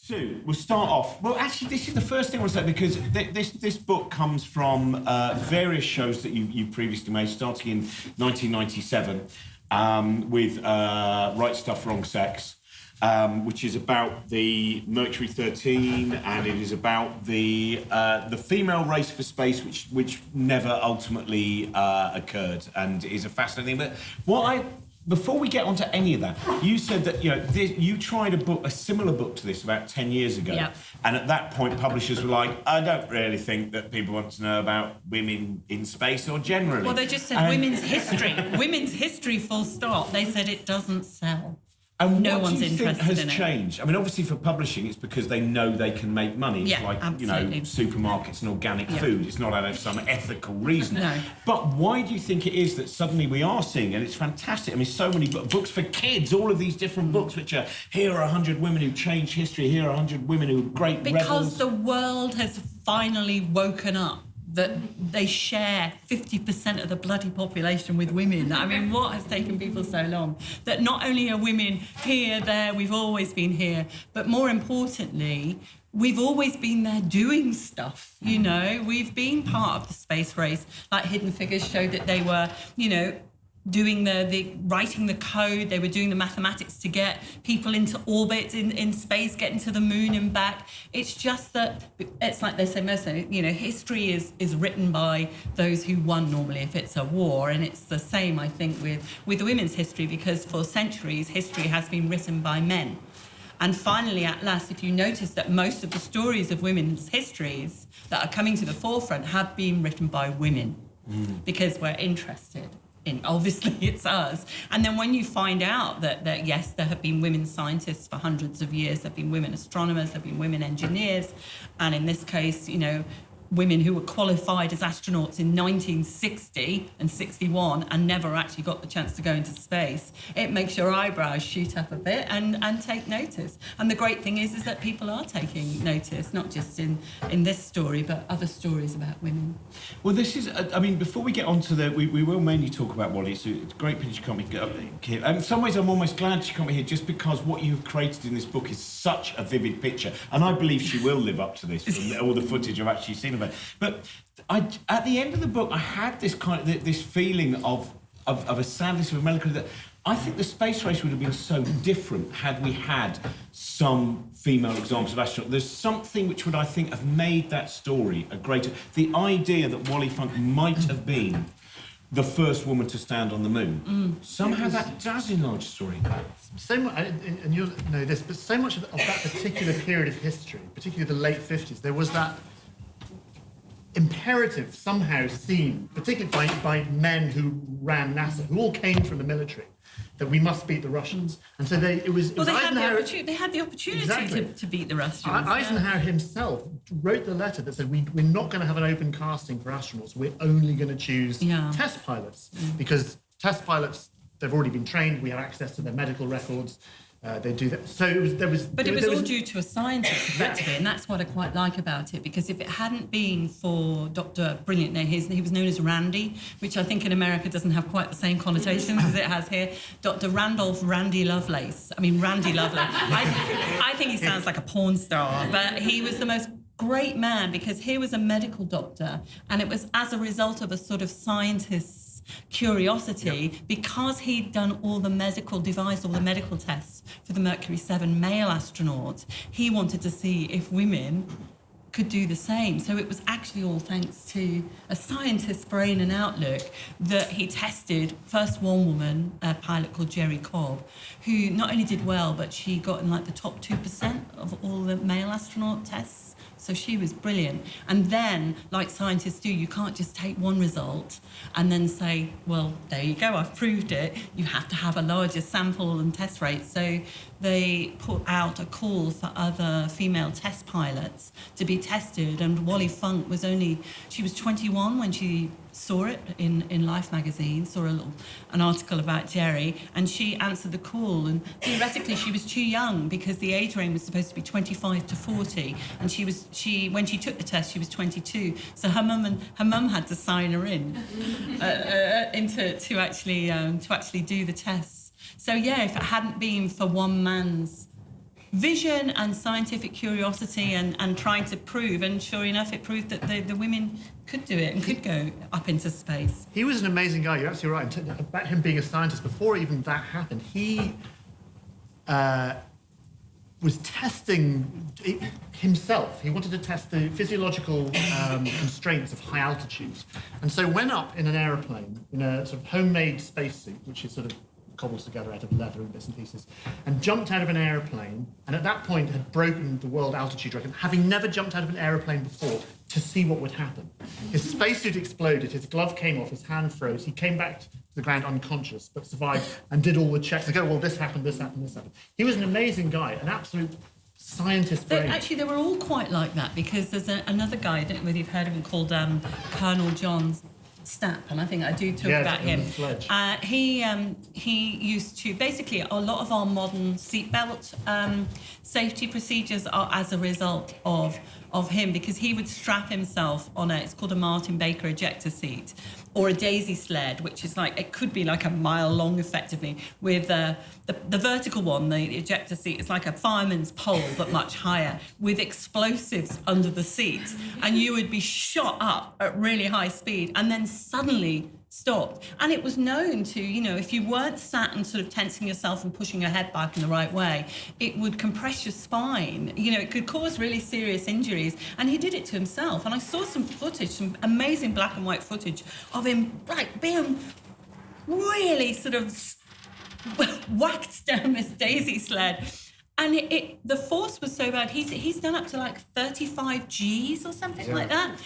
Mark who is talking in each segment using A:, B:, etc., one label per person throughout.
A: Sue, we'll start off. Well, actually, this is the first thing I want to say, because this book comes from various shows that you previously made, starting in 1997 with Right Stuff, Wrong Sex, which is about the Mercury 13, and it is about the female race for space, which never ultimately occurred, and is a fascinating. But before we get onto any of that, you said that you tried a similar book to this about 10 years ago,
B: yep.
A: And at that point, publishers were like, "I don't really think that people want to know about women in space or generally."
B: Well, they just said women's history, full stop. They said it doesn't sell.
A: And
B: no
A: what
B: one's
A: do you think
B: interested
A: has
B: in
A: changed? I mean, obviously for publishing, it's because they know they can make money. It's
B: yeah,
A: like,
B: absolutely.
A: Supermarkets and organic food. It's not out of some ethical reason.
B: No.
A: But why do you think it is that suddenly we are seeing, and it's fantastic, I mean, so many books for kids, all of these different books, which are, here are 100 women who changed history, here are 100 women who are great rebels.
B: Because the world has finally woken up that they share 50% of the bloody population with women. I mean, what has taken people so long? That not only are women here, there, we've always been here, but more importantly, we've always been there doing stuff, We've been part of the space race. Like Hidden Figures showed that they were, doing the writing the code, they were doing the mathematics to get people into orbit in space, getting to the moon and back. It's just that, it's like they say, history is written by those who won normally if it's a war, and it's the same, I think, with women's history, because for centuries, history has been written by men. And finally, at last, if you notice that most of the stories of women's histories that are coming to the forefront have been written by women, because we're interested. Obviously it's us. And then when you find out that yes, there have been women scientists for hundreds of years, there have been women astronomers, there have been women engineers, and in this case, women who were qualified as astronauts in 1960 and 61 and never actually got the chance to go into space, it makes your eyebrows shoot up a bit and take notice. And the great thing is that people are taking notice, not just in this story, but other stories about women.
A: Well, this is, before we get on to we will mainly talk about Wally. It's a great pity she can't be here. In some ways, I'm almost glad she can't be here, just because what you've created in this book is such a vivid picture. And I believe she will live up to this from all the footage I've actually seen of her. But at the end of the book, I had this this feeling of a sadness, of a melancholy, that I think the space race would have been so different had we had some female examples of astronauts. There's something which would, I think, have made that story a greater... The idea that Wally Funk might have been the first woman to stand on the moon. Somehow that does enlarge the story.
C: So much, and you'll know this, but so much of that particular period of history, particularly the late 50s, there was that imperative somehow seen, particularly by men who ran NASA, who all came from the military, that we must beat the Russians. And so they had
B: the opportunity
C: exactly.
B: to beat the Russians.
C: Eisenhower himself wrote the letter that said, we're not going to have an open casting for astronauts. We're only going to choose test pilots, because test pilots, they've already been trained. We have access to their medical records. They do that. So it was
B: all due to a scientist, effectively, and that's what I quite like about it, because if it hadn't been for Dr. Brilliant, he was known as Randy, which I think in America doesn't have quite the same connotations as it has here. Dr. Randy Lovelace. I think he sounds like a porn star, but he was the most great man, because he was a medical doctor, and it was as a result of a sort of scientist's curiosity, because he'd done all the medical tests for the Mercury 7 male astronauts. He wanted to see if women could do the same. So it was actually all thanks to a scientist's brain and outlook that he tested first one woman, a pilot called Jerry Cobb, who not only did well, but she got in the top 2% of all the male astronaut tests. So she was brilliant. And then, like scientists do, you can't just take one result and then say, well, there you go, I've proved it. You have to have a larger sample and test rate. So they put out a call for other female test pilots to be tested. And Wally Funk she was 21 when she saw it in Life magazine, saw an article about Jerry, and she answered the call. And theoretically, she was too young, because the age range was supposed to be 25 to 40, and when she took the test, she was 22. So her mum had to sign her in to actually do the tests. So yeah, if it hadn't been for one man's vision and scientific curiosity and trying to prove. And sure enough, it proved that the women could do it and could go up into space.
C: He was an amazing guy. You're absolutely right. About him being a scientist, before even that happened, he was testing himself. He wanted to test the physiological constraints of high altitudes. And so went up in an aeroplane, in a sort of homemade spacesuit, which is sort of cobbled together out of leather and bits and pieces, and jumped out of an aeroplane, and at that point had broken the world altitude record, having never jumped out of an aeroplane before, to see what would happen. His spacesuit exploded, his glove came off, his hand froze, he came back to the ground unconscious, but survived and did all the checks. They go, well, this happened, this happened, this happened. He was an amazing guy, an absolute scientist brain.
B: Actually, they were all quite like that, because there's another guy, I don't know whether you've heard of him, called Colonel John Stapp, and I think I do talk about him. He used to, basically, a lot of our modern seatbelt safety procedures are as a result of him, because he would strap himself on it's called a Martin Baker ejector seat, or a daisy sled, which is like, it could be like a mile long effectively, with the vertical one, the ejector seat, is like a fireman's pole but much higher, with explosives under the seat, and you would be shot up at really high speed and then suddenly stopped. And it was known to, if you weren't sat and sort of tensing yourself and pushing your head back in the right way, it would compress your spine. It could cause really serious injuries. And he did it to himself. And I saw some footage, some amazing black and white footage of him, like, being really sort of whacked down this daisy sled. And the force was so bad. He's done up to like 35 Gs or something like that.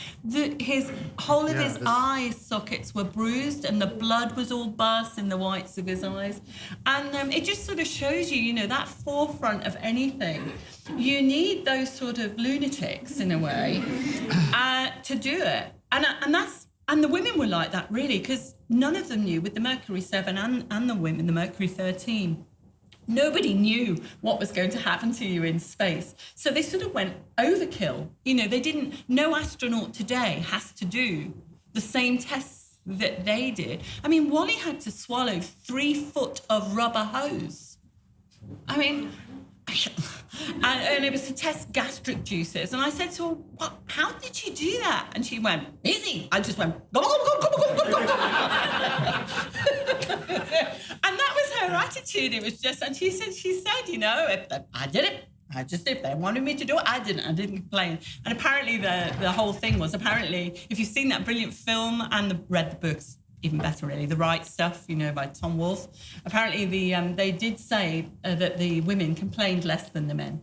B: His whole of his eye sockets were bruised, and the blood was all burst in the whites of his eyes. And it just sort of shows you, that forefront of anything. You need those sort of lunatics in a way to do it. And the women were like that, really, because none of them knew, with the Mercury 7 and the women, the Mercury 13. Nobody knew what was going to happen to you in space. So they sort of went overkill. No astronaut today has to do the same tests that they did. I mean, Wally had to swallow 3 foot of rubber hose. I mean, and it was to test gastric juices. And I said to her, how did you do that? And she went, easy. I just went, and that was her attitude. It was just, and she said, if I did it. If they wanted me to do it, I didn't complain. And apparently the whole thing was, if you've seen that brilliant film and read the books, even better, really, The Right Stuff, by Tom Wolfe. Apparently, they did say that the women complained less than the men.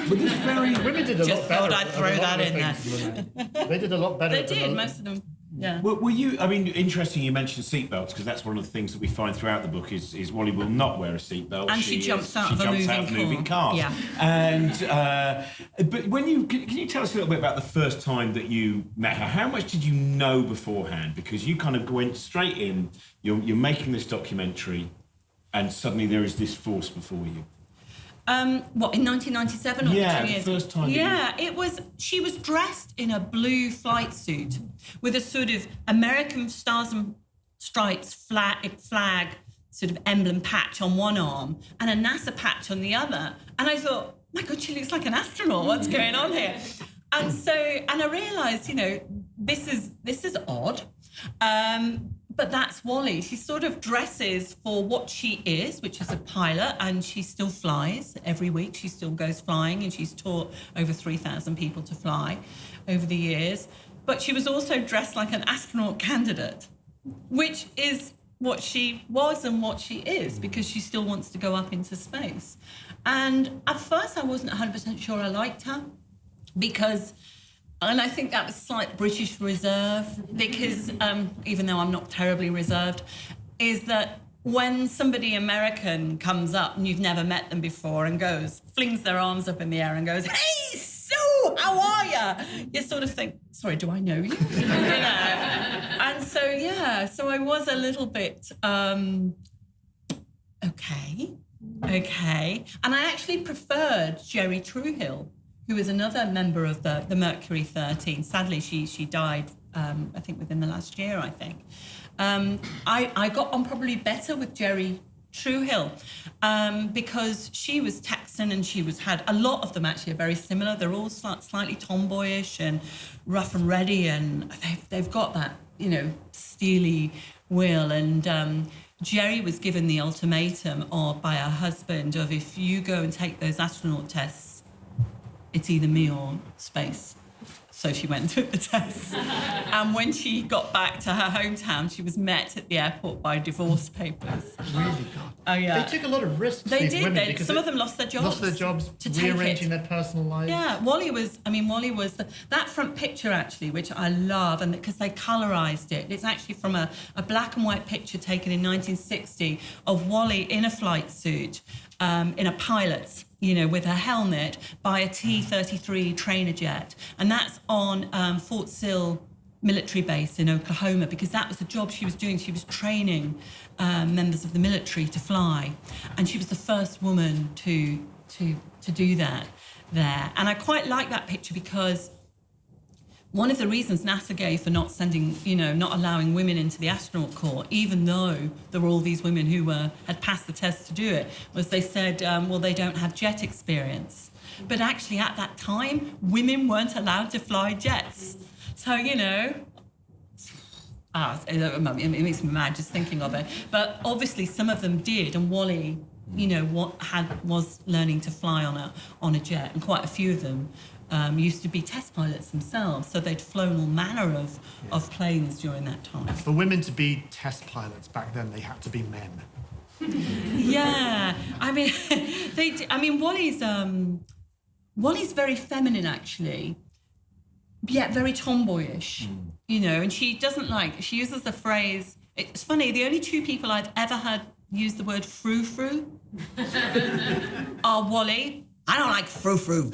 C: Women did a lot better.
B: Just thought I'd throw that in there.
C: They did a lot better.
B: They did, most of them. Yeah.
A: Were you, interesting you mentioned seatbelts, because that's one of the things that we find throughout the book is Wally will not wear a seatbelt.
B: And she jumps out of a moving car.
A: Yeah. And, but can you tell us a little bit about the first time that you met her? How much did you know beforehand? Because you kind of went straight in, you're making this documentary, and suddenly there is this force before you.
B: In 1997 or 2 years?
A: The first time.
B: Yeah, she was dressed in a blue flight suit with a sort of American Stars and Stripes flag sort of emblem patch on one arm and a NASA patch on the other. And I thought, my God, she looks like an astronaut. What's going on here? And I realised, this is odd. But that's Wally. She sort of dresses for what she is, which is a pilot, and she still flies every week. She still goes flying, and she's taught over 3,000 people to fly over the years. But she was also dressed like an astronaut candidate, which is what she was and what she is, because she still wants to go up into space. And at first, I wasn't 100% sure I liked her, and I think that was slight British reserve, because even though I'm not terribly reserved, is that when somebody American comes up and you've never met them before and flings their arms up in the air and goes, "Hey, Sue, how are you?" You sort of think, sorry, do I know you? And so I was a little bit, okay. And I actually preferred Jerry Truehill, who was another member of the Mercury 13. Sadly, she died, I think, within the last year, I think. I got on probably better with Jerry True Hill, because she was Texan and had a lot of them actually are very similar. They're all slightly tomboyish and rough and ready, and they've got that, steely will. And Jerry was given the ultimatum by her husband of, if you go and take those astronaut tests, it's either me or space. So she went and took the tests. And when she got back to her hometown, she was met at the airport by divorce papers.
C: Really? God.
B: Oh, yeah.
C: They took a lot of risks.
B: They
C: these women,
B: did. Some of them lost their jobs. To
C: rearranging their personal lives.
B: Yeah, Wally was that front picture, actually, which I love, and because they colorised it. It's actually from a black and white picture taken in 1960 of Wally in a flight suit, in a pilot's, with a helmet, by a T-33 trainer jet. And that's on Fort Sill military base in Oklahoma, because that was the job she was doing. She was training members of the military to fly. And she was the first woman to do that there. And I quite like that picture because one of the reasons NASA gave for not sending, not allowing women into the astronaut corps, even though there were all these women who had passed the test to do it, was they said, well, they don't have jet experience. But actually, at that time, women weren't allowed to fly jets. So, it makes me mad just thinking of it. But obviously, some of them did, and Wally, was learning to fly on a jet, and quite a few of them used to be test pilots themselves, so they'd flown all manner of planes during that time.
C: For women to be test pilots back then, they had to be men.
B: Yeah, Wally's very feminine, actually, yet very tomboyish, and she uses the phrase, it's funny, the only two people I've ever heard use the word frou-frou are Wally, I don't like frou-frou,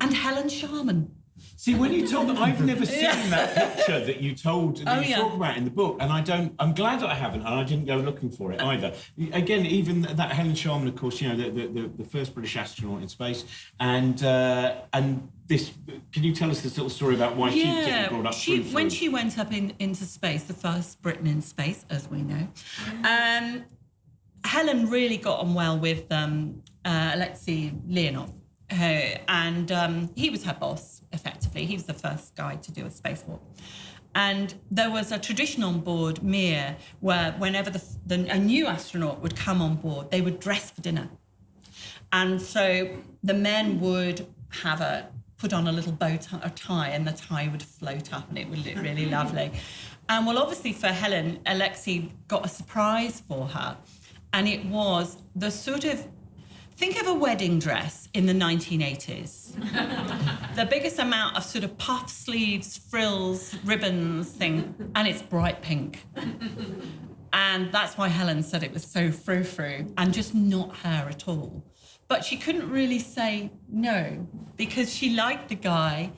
B: and Helen Sharman.
A: See, when you told me, I've never seen that picture that you talk about in the book, and I'm glad that I haven't, and I didn't go looking for it either. Again, even that Helen Sharman, of course, the first British astronaut in space, and this. Can you tell us this little story about why she didn't brought up?
B: When she went up into space, the first Briton in space, as we know, Helen really got on well with Alexei Leonov. And he was her boss, effectively. He was the first guy to do a spacewalk. And there was a tradition on board Mir where whenever a new astronaut would come on board, they would dress for dinner. And so the men would put on a little bow tie, and the tie would float up, and it would look really lovely. And well, obviously for Helen, Alexei got a surprise for her. And it was the sort of, think of a wedding dress in the 1980s. The biggest amount of sort of puff sleeves, frills, ribbons thing, and it's bright pink. And that's why Helen said it was so frou-frou and just not her at all. But she couldn't really say no because she liked the guy.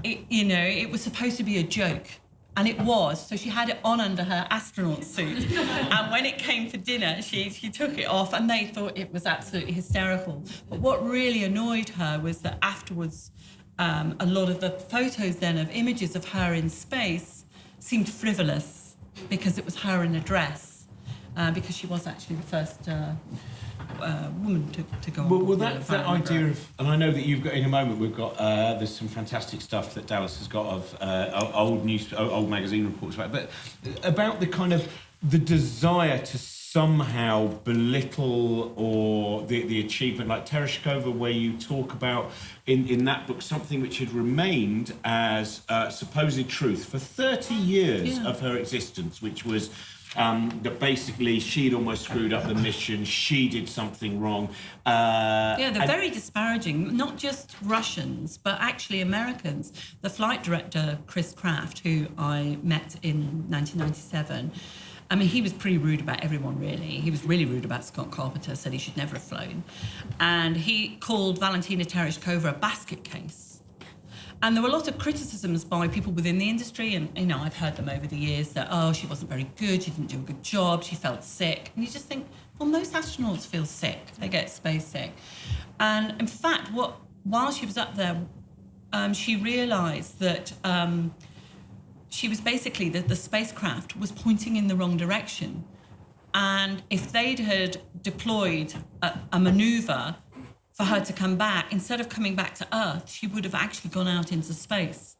B: It was supposed to be a joke. And it was, so she had it on under her astronaut suit. And when it came for dinner, she took it off, and they thought it was absolutely hysterical. But what really annoyed her was that afterwards, a lot of the photos then of images of her in space seemed frivolous because it was her in a dress, because she was actually the first woman to go on.
A: Well, that idea of, and I know that you've got, in a moment, we've got, there's some fantastic stuff that Dallas has got of old magazine reports but about the kind of, the desire to somehow belittle or the achievement, like Tereshkova, where you talk about in that book something which had remained as supposed truth for 30 years of her existence, which was that basically she'd almost screwed up the mission, she did something wrong.
B: They're very disparaging, not just Russians, but actually Americans. The flight director, Chris Kraft, who I met in 1997, he was pretty rude about everyone, really. He was really rude about Scott Carpenter, said he should never have flown. And he called Valentina Tereshkova a basket case. And there were a lot of criticisms by people within the industry, and I've heard them over the years that, she wasn't very good, she didn't do a good job, she felt sick. And you just think, well, most astronauts feel sick, they get space sick. And in fact, while she was up there, she realised that she was basically, the spacecraft was pointing in the wrong direction. And if they'd had deployed a maneuver for her to come back, instead of coming back to Earth, she would have actually gone out into space.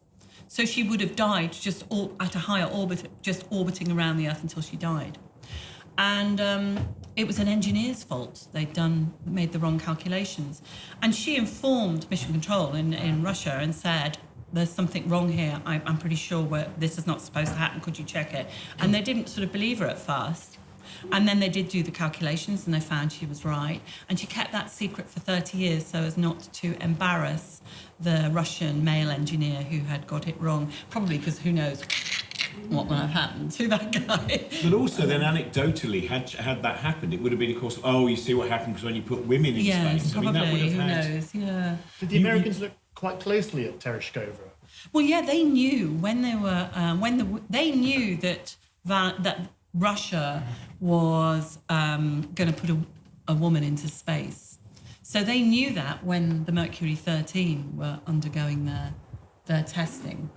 B: So she would have died just at a higher orbit, just orbiting around the Earth until she died. And it was an engineer's fault. They'd made the wrong calculations. And she informed Mission Control in Russia and said, there's something wrong here. I'm pretty sure this is not supposed to happen. Could you check it? And they didn't sort of believe her at first. And then they did do the calculations and they found she was right. And she kept that secret for 30 years so as not to embarrass the Russian male engineer who had got it wrong. Probably because who knows what might have happened to that guy.
A: But also then anecdotally, had that happened, it would have been, of course, oh, you see what happens when you put women in space.
B: Probably,
A: I mean, that would have
B: who
A: had...
B: knows, yeah.
C: Did the Americans look quite closely at Tereshkova?
B: Well, yeah, they knew when they were they knew that Russia was going to put a woman into space. So they knew that when the Mercury 13 were undergoing their testing.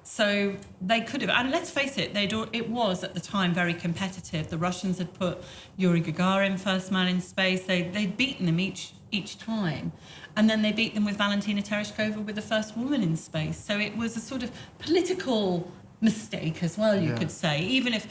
B: So they could have, and let's face it, it was at the time very competitive. The Russians had put Yuri Gagarin, first man in space. They'd beaten them each time. And then they beat them with Valentina Tereshkova with the first woman in space. So it was a sort of political mistake as well, you could say, even if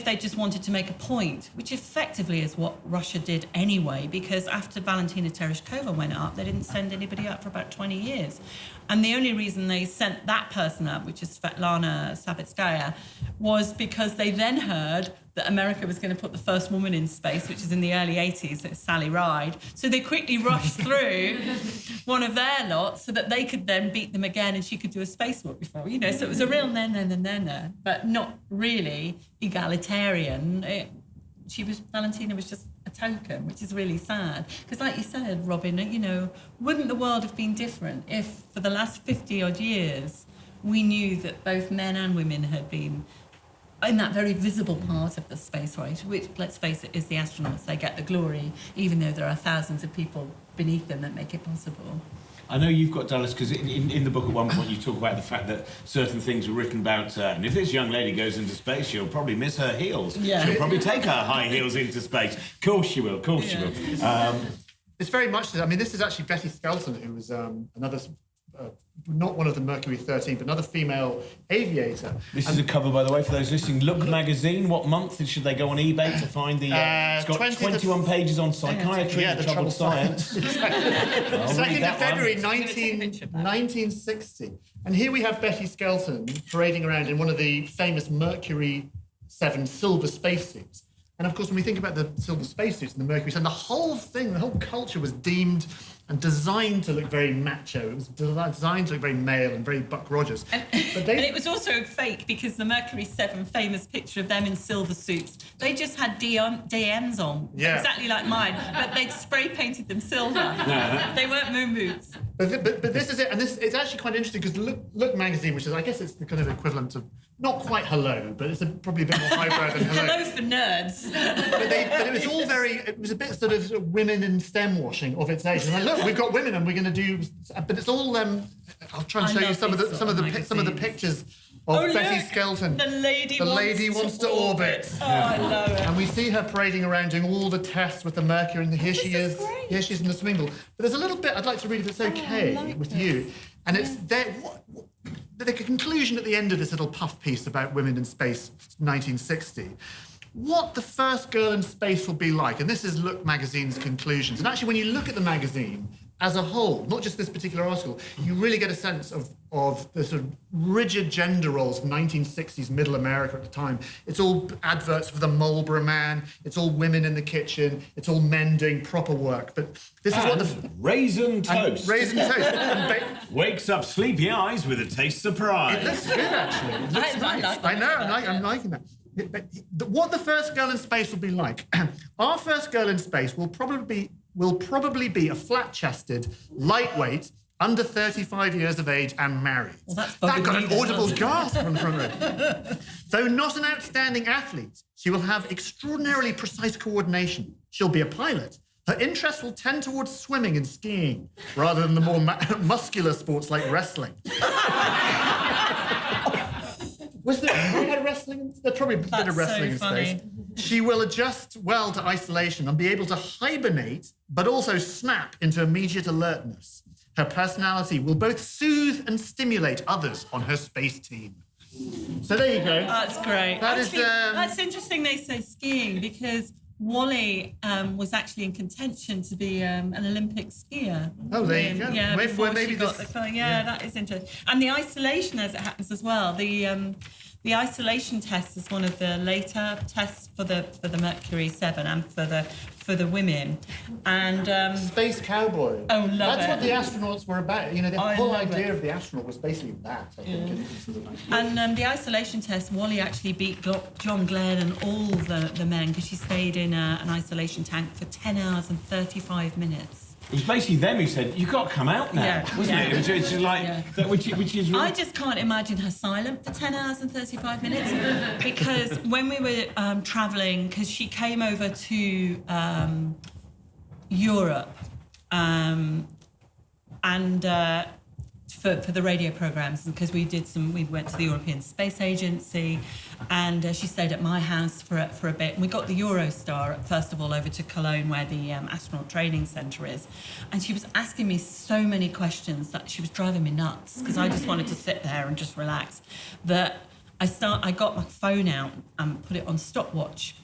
B: they just wanted to make a point, which effectively is what Russia did anyway, because after Valentina Tereshkova went up, they didn't send anybody up for about 20 years. And the only reason they sent that person up, which is Svetlana Savitskaya, was because they then heard that America was going to put the first woman in space, which is in the early 80s, it's Sally Ride. So they quickly rushed through one of their lots so that they could then beat them again and she could do a spacewalk before, you know. So it was a real no, but not really egalitarian. Valentina was just a token, which is really sad. Because like you said, Robin, you know, wouldn't the world have been different if for the last 50-odd years we knew that both men and women had been in that very visible part of the space race, which, let's face it, is the astronauts. They get the glory, even though there are thousands of people beneath them that make it possible.
A: I know you've got Dallas, because in the book at one point you talk about the fact that certain things were written about, and if this young lady goes into space, she'll probably miss her heels. Yeah. She'll probably take her high heels into space. Of course she will, she will.
C: It's very much, I mean, this is actually Betty Skelton, who was another... not one of the Mercury 13, but another female aviator.
A: This is a cover, by the way, for those listening. Look magazine. What month should they go on eBay to find the... it's got 21 pages on psychiatry, the troubled science.
C: 2nd of February, 1960. And here we have Betty Skelton parading around in one of the famous Mercury 7 silver spacesuits. And of course, when we think about the silver spacesuits and the Mercury 7, the whole culture was deemed and designed to look very macho. It was designed to look very male and very Buck Rogers.
B: And it was also fake because the Mercury 7 famous picture of them in silver suits, they just had DMs on, exactly like mine, but they'd spray painted them silver. They weren't moon boots.
C: But this is it, and it's actually quite interesting because Look magazine, which is, I guess it's the kind of equivalent of, not quite Hello, but it's probably a bit more highbrow than Hello.
B: Hello for nerds.
C: But it was all it was a bit sort of women in STEM washing of its age. And like, look, we've got women and we're going to do, but it's all, I'll try and show you some of the pictures of Betty Skelton.
B: The lady
C: wants to orbit.
B: Oh, I love it.
C: And we see her parading around doing all the tests with the Mercury, and here she is.
B: Great.
C: Here she is in the swimming pool. But there's a little bit I'd like to read if it's okay with you. And it's there. The conclusion at the end of this little puff piece about women in space, 1960. What the first girl in space will be like. And this is Look magazine's conclusions. And actually, when you look at the magazine as a whole, not just this particular article, you really get a sense of the sort of rigid gender roles of 1960s middle America at the time. It's all adverts for the Marlboro Man. It's all women in the kitchen. It's all men doing proper work. But this is what the...
A: Raisin toast.
C: Raisin toast.
A: Wakes up sleepy eyes with a taste surprise.
C: It looks good, actually. It looks nice. I know, I'm liking that. What the first girl in space will be like. Our first girl in space will probably be a flat-chested, lightweight, under 35 years of age and married.
B: Well,
C: that got an audible gasp from her. Though not an outstanding athlete, she will have extraordinarily precise coordination. She'll be a pilot. Her interests will tend towards swimming and skiing, rather than the more muscular sports like wrestling. Was there had wrestling? There's probably a bit of wrestling in space. She will adjust well to isolation and be able to hibernate, but also snap into immediate alertness. Her personality will both soothe and stimulate others on her space team. So there you go.
B: That's great.
C: Actually,
B: That's interesting they say skiing, because Wally was actually in contention to be an Olympic skier.
C: Oh, there you go.
B: Yeah,
C: maybe
B: that is interesting. And the isolation, as it happens as well, the isolation test is one of the later tests for the Mercury 7 and for the women. And
C: Space Cowboy.
B: Oh, love
C: That's
B: it.
C: what the astronauts were about. You know, the whole idea of the astronaut was basically that, I think.
B: And the isolation test, Wally actually beat John Glenn and all the men, because she stayed in an isolation tank for 10 hours and 35 minutes.
A: It was basically them who said, "You've got to come out now," wasn't it? It was just like, which is really...
B: I just can't imagine her silent for 10 hours and 35 minutes, because when we were travelling, because she came over to Europe and for the radio programmes, because we went to the European Space Agency, and she stayed at my house for a bit. And we got the Eurostar, first of all, over to Cologne, where the astronaut training centre is. And she was asking me so many questions that she was driving me nuts, because I just wanted to sit there and just relax. That I got my phone out and put it on stopwatch.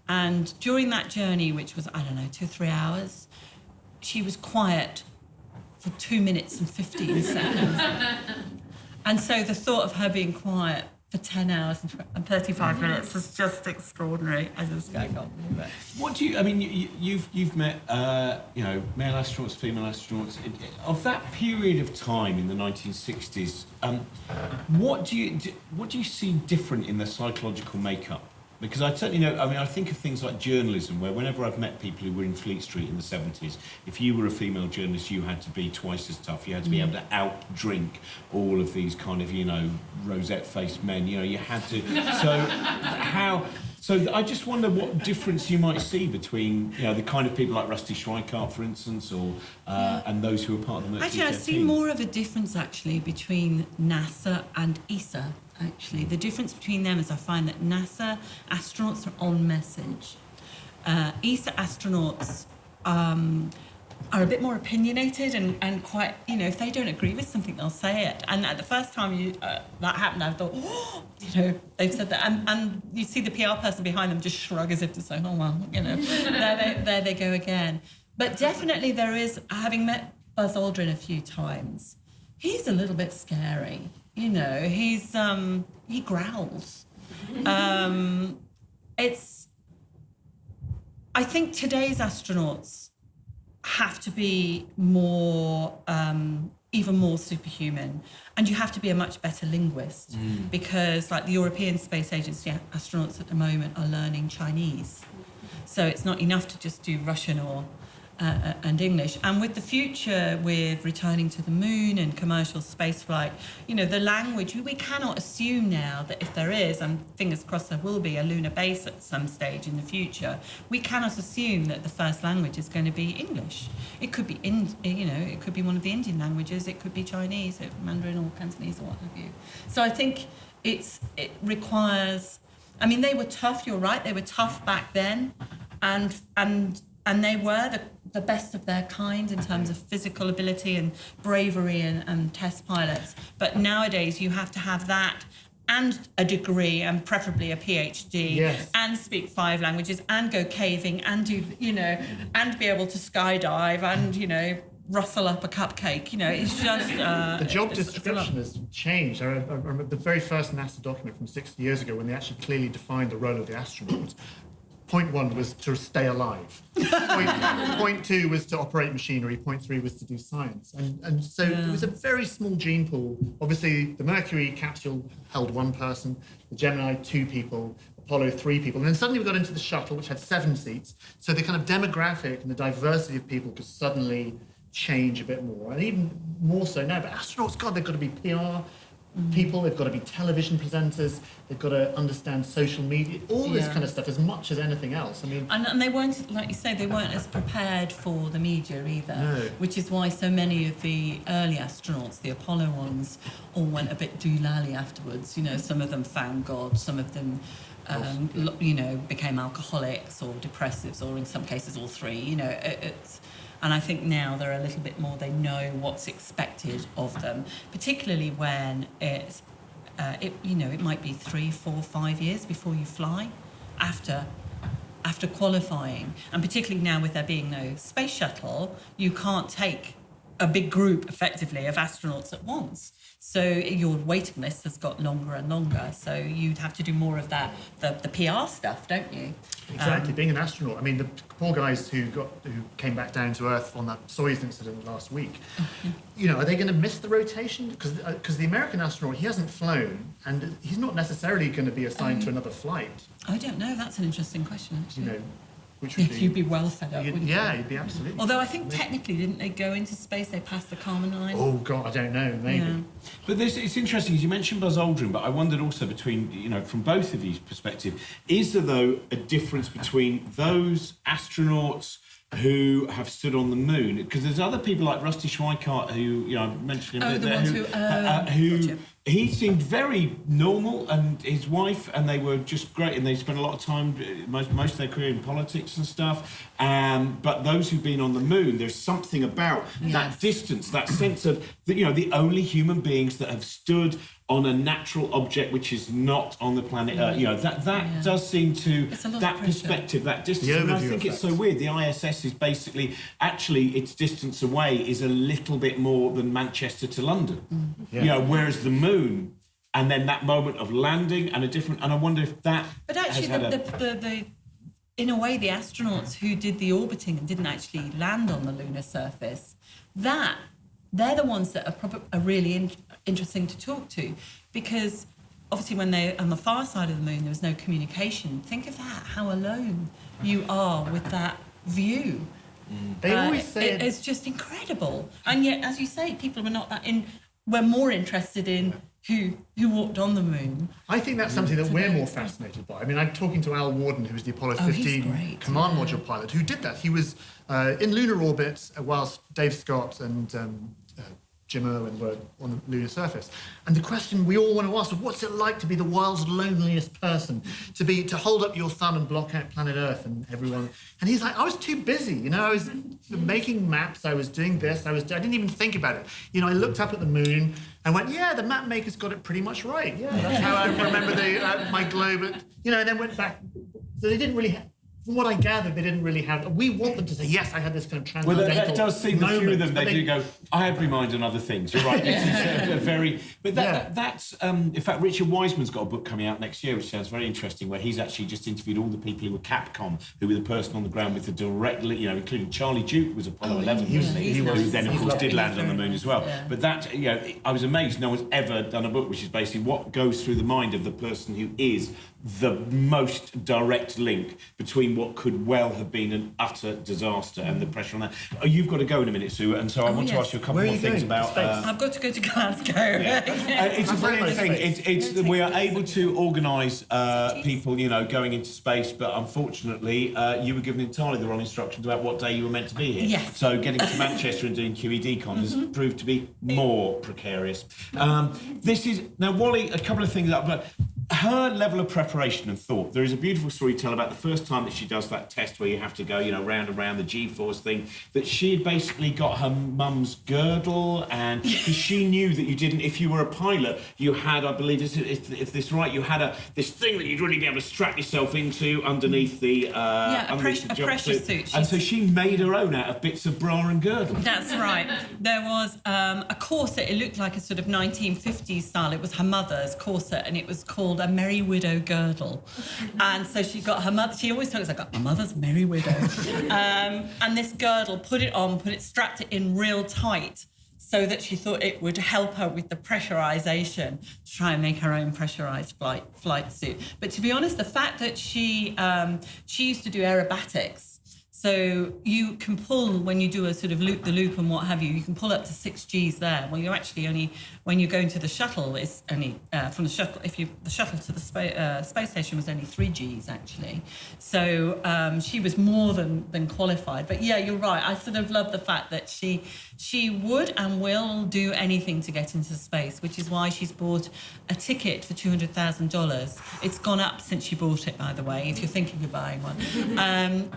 B: And during that journey, which was, 2 or 3 hours, she was quiet for 2 minutes and 15 seconds. And so the thought of her being quiet for 10 hours and 35 minutes was just extraordinary. I just can't believe it.
A: What do you... I mean, you've met, male astronauts, female astronauts. Of that period of time in the 1960s, what do you see different in their psychological makeup? Because I certainly know, I think of things like journalism, where whenever I've met people who were in Fleet Street in the 70s, if you were a female journalist, you had to be twice as tough. You had to be able to out-drink all of these kind of, rosette-faced men. You had to... So I just wonder what difference you might see between, the kind of people like Rusty Schweikart, for instance, or and those who are part of the Mercury 13.
B: Actually, I see more of a difference, actually, between NASA and ESA. Actually, the difference between them is I find that NASA astronauts are on message. ESA astronauts are a bit more opinionated and quite, if they don't agree with something, they'll say it. And at the first time that happened, I thought, they've said that. And you see the PR person behind them just shrug as if to say, oh, well, there they go again. But definitely there is, having met Buzz Aldrin a few times, he's a little bit scary. He's he growls. I think today's astronauts have to be more, even more superhuman, and you have to be a much better linguist, because, like the European Space Agency astronauts at the moment are learning Chinese, so it's not enough to just do Russian or and English. And with the future, with returning to the moon and commercial spaceflight, the language, we cannot assume now that if there is, and fingers crossed there will be, a lunar base at some stage in the future, we cannot assume that the first language is going to be English. It could be, it could be one of the Indian languages, it could be Chinese, Mandarin or Cantonese or what have you. So I think it requires, they were tough, you're right, they were tough back then, and they were the best of their kind in terms of physical ability and bravery and test pilots. But nowadays you have to have that and a degree and preferably a PhD, and speak 5 languages and go caving and do, and be able to skydive and, rustle up a cupcake. It's just...
C: the job description has changed. I remember the very first NASA document from 60 years ago when they actually clearly defined the role of the astronaut. Point 1 was to stay alive. Point 2 was to operate machinery. Point 3 was to do science. And so it was a very small gene pool. Obviously, the Mercury capsule held 1 person, the Gemini 2 people, Apollo 3 people. And then suddenly we got into the shuttle, which had 7 seats. So the kind of demographic and the diversity of people could suddenly change a bit more. And even more so now. But astronauts, God, they've got to be PR people, they've got to be television presenters, they've got to understand social media, all this kind of stuff as much as anything else. I mean,
B: and they weren't, like you say, they weren't as prepared for the media either,
C: No.
B: which is why so many of the early astronauts, the Apollo ones, all went a bit doolally afterwards. You know, some of them found God, some of them you know, became alcoholics or depressives, or in some cases all three. You know, and I think now they're a little bit more, they know what's expected of them, particularly when it's, you know, it might be 3, 4, 5 years before you fly after qualifying. And particularly now with there being no space shuttle, you can't take a big group, effectively, of astronauts at once. So your waiting list has got longer and longer. So you'd have to do more of that, the PR stuff, don't you?
C: Exactly, being an astronaut. I mean, the poor guys who came back down to Earth on that Soyuz incident last week, you know, are they going to miss the rotation? Because the American astronaut, he hasn't flown, and he's not necessarily going to be assigned to another flight.
B: I don't know. That's an interesting question, actually.
C: You know, which would be,
B: you'd be well fed up, wouldn't you?
C: Yeah, you'd be absolutely.
B: Although I think technically, didn't they go into space? They passed the Kármán line.
C: Oh God, I don't know. Maybe.
B: Yeah.
A: But it's interesting, as you mentioned Buzz Aldrin, but I wondered also between, you know, from both of you's perspective, is there, though, a difference between those astronauts who have stood on the moon? Because there's other people like Rusty Schweickart, who, you know, I mentioned him,
B: Gotcha.
A: he seemed very normal, and his wife, and they were just great, and they spent a lot of time, most of their career in politics and stuff. But those who've been on the moon, there's something about that distance, that sense of, you know, the only human beings that have stood on a natural object which is not on the planet Earth. You know, that does seem to, that perspective, that distance. And I think it's so weird. The ISS is basically, actually, its distance away is a little bit more than Manchester to London. You know, whereas the moon, and then that moment of landing and a different, and I wonder if that.
B: But actually, the in a way, the astronauts who did the orbiting and didn't actually land on the lunar surface, they're the ones that are really interesting to talk to, because obviously when they're on the far side of the moon, there was no communication. Think of that, how alone you are with that view.
C: They always say
B: it's just incredible. And yet, as you say, people were more interested in who walked on the moon.
C: I think that's something that we're more fascinated by. I mean, I'm talking to Al Warden, who was the Apollo 15 command module pilot, who did that. He was in lunar orbit whilst Dave Scott and Jim Irwin were on the lunar surface. And the question we all want to ask is, what's it like to be the world's loneliest person? To hold up your thumb and block out planet Earth and everyone. And he's like, I was too busy, you know, I was making maps, I was doing this, I didn't even think about it. You know, I looked up at the moon and went, yeah, the map maker's got it pretty much right. Yeah, that's how I remember my globe. You know, and then went back. So they didn't really from what I gathered, they didn't really have. We want them to say, yes, I had this kind of transcendental moment.
A: Well, that does seem, a few of them, they do go, I had my mind on other things. You're right. It's very. But that's, in fact, Richard Wiseman's got a book coming out next year, which sounds very interesting, where he's actually just interviewed all the people who were Capcom, who were the person on the ground with the direct, you know, including Charlie Duke was Apollo 11, wasn't he? Who then, of course, did land on the moon as well. Yeah. But that, you know, I was amazed no one's ever done a book which is basically what goes through the mind of the person who is the most direct link between what could well have been an utter disaster and the pressure on that. Oh, you've got to go in a minute, Sue, and so I want to ask you a couple more things about.
B: I've got to go to Glasgow.
A: It's a brilliant thing. It's we are able to organise people, you know, going into space, but unfortunately, you were given entirely the wrong instructions about what day you were meant to be here.
B: Yes.
A: So getting to Manchester and doing QEDcon has proved to be more precarious. This is now, Wally. A couple of things up. Her level of preparation and thought. There is a beautiful story to tell about the first time that she does that test where you have to go, you know, round and round the G-force thing, that she had basically got her mum's girdle, and because she knew that you didn't, if you were a pilot, you had, I believe, if this right, you had this thing that you'd really be able to strap yourself into underneath the
B: a pressure suit.
A: And so she made her own out of bits of bra and girdle.
B: That's right. There was a corset. It looked like a sort of 1950s style. It was her mother's corset, and it was called a Merry Widow girdle. And so she got her mother, she always talks, I got my mother's Merry Widow. And this girdle, strapped it in real tight so that she thought it would help her with the pressurization to try and make her own pressurized flight suit. But to be honest, the fact that she used to do aerobatics, So you can pull, when you do a sort of loop-the-loop and what have you, you can pull up to 6 Gs there. Well, you're actually only, when you're going to the shuttle, it's only, from the shuttle, the shuttle to the space station was only 3 Gs, actually. So she was more than qualified. But yeah, you're right. I sort of love the fact that she would and will do anything to get into space, which is why she's bought a ticket for $200,000. It's gone up since she bought it, by the way, if you're thinking of buying one,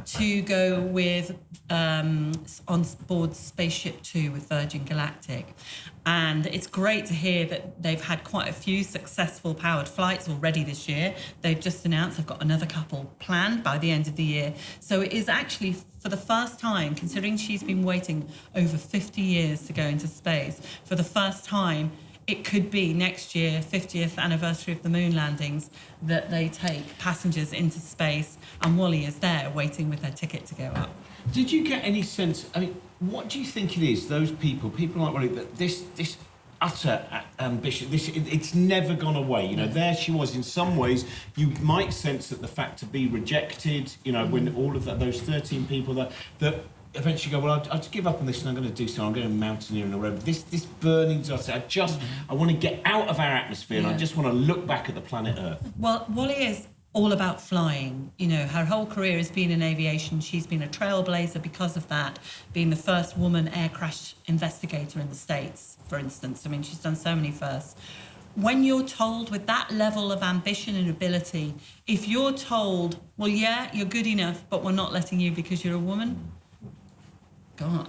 B: to go with on board Spaceship Two with Virgin Galactic. And it's great to hear that they've had quite a few successful powered flights already this year. They've just announced they've got another couple planned by the end of the year. So it is actually, for the first time, considering she's been waiting over 50 years to go into space, for the first time, it could be next year, 50th anniversary of the moon landings, that they take passengers into space, and Wally is there waiting with her ticket to go up.
A: Did you get any sense, I mean, what do you think it is, those people like Wally, that this utter ambition, it's never gone away, you know, there she was. In some ways, you might sense that the fact to be rejected, you know, when all of those 13 people that eventually go, well, I'll just give up on this and I'm going to do something. I'm going to mountaineer in a road. This burning desire, I want to get out of our atmosphere and I just want to look back at the planet Earth.
B: Well, Wally is all about flying. You know, her whole career has been in aviation. She's been a trailblazer because of that, being the first woman air crash investigator in the States, for instance. I mean, she's done so many firsts. When you're told with that level of ambition and ability, if you're told, well, yeah, you're good enough, but we're not letting you because you're a woman, God,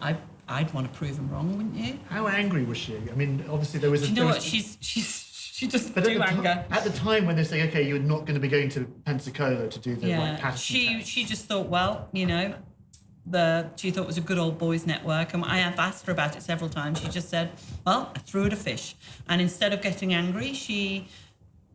B: I'd want to prove them wrong, wouldn't you?
C: How angry was she? I mean, obviously there was a...
B: Do you know what? She just do anger.
C: At the time when they say, okay, you're not going to be going to Pensacola to do the Patterson test.
B: She just thought, well, you know, she thought it was a good old boys network, and I have asked her about it several times. She just said, well, I threw it a fish. And instead of getting angry, she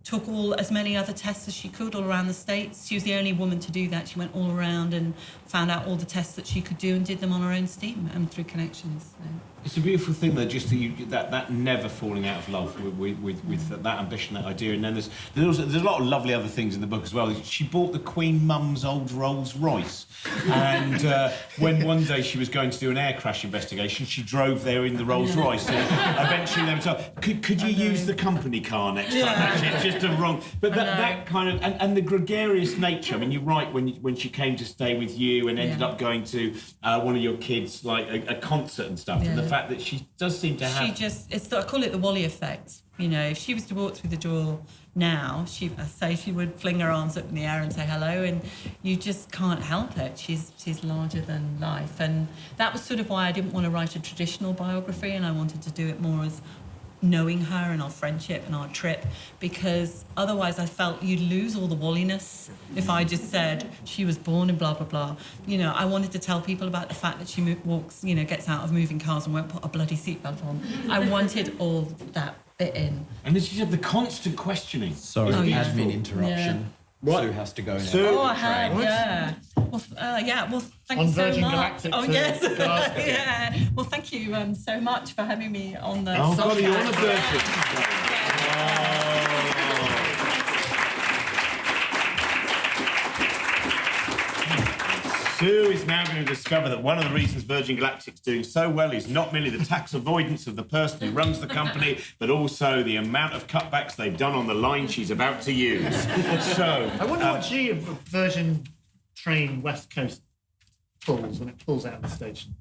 B: took as many other tests as she could all around the States. She was the only woman to do that. She went all around and found out all the tests that she could do and did them on her own steam and through connections. So.
A: It's a beautiful thing, though, just that never falling out of love with that ambition, that idea. And then there's a lot of lovely other things in the book as well. She bought the Queen Mum's old Rolls Royce, and when one day she was going to do an air crash investigation, she drove there in the Rolls Royce. And eventually they were told, could you use the company car next time? Actually, it's just a wrong. But that kind of and the gregarious nature. I mean, you're right when she came to stay with you and ended up going to one of your kids, like a concert and stuff. And the fact that she does seem to have...
B: I call it the Wally effect. You know, if she was to walk through the door now, she would fling her arms up in the air and say hello, and you just can't help it. She's larger than life. And that was sort of why I didn't want to write a traditional biography, and I wanted to do it more as knowing her and our friendship and our trip, because otherwise I felt you'd lose all the Walliness if I just said she was born in blah blah blah. You know, I wanted to tell people about the fact that she walks, you know, gets out of moving cars and won't put a bloody seatbelt on. I wanted all that bit in.
A: And then she had the constant questioning.
D: Sorry, admin interruption. Yeah.
A: What?
D: Sue has to go now.
A: Sue?
B: I had, yeah. Well, thank you so
C: Virgin
B: much.
C: Galactic
B: Oh, yes. Yeah. Well, thank you so much for having me on the
A: Oh, God, you're on a Sue is now going to discover that one of the reasons Virgin Galactic's doing so well is not merely the tax avoidance of the person who runs the company, but also the amount of cutbacks they've done on the line she's about to use. So,
C: I wonder what G of Virgin train West Coast pulls when it pulls out of the station.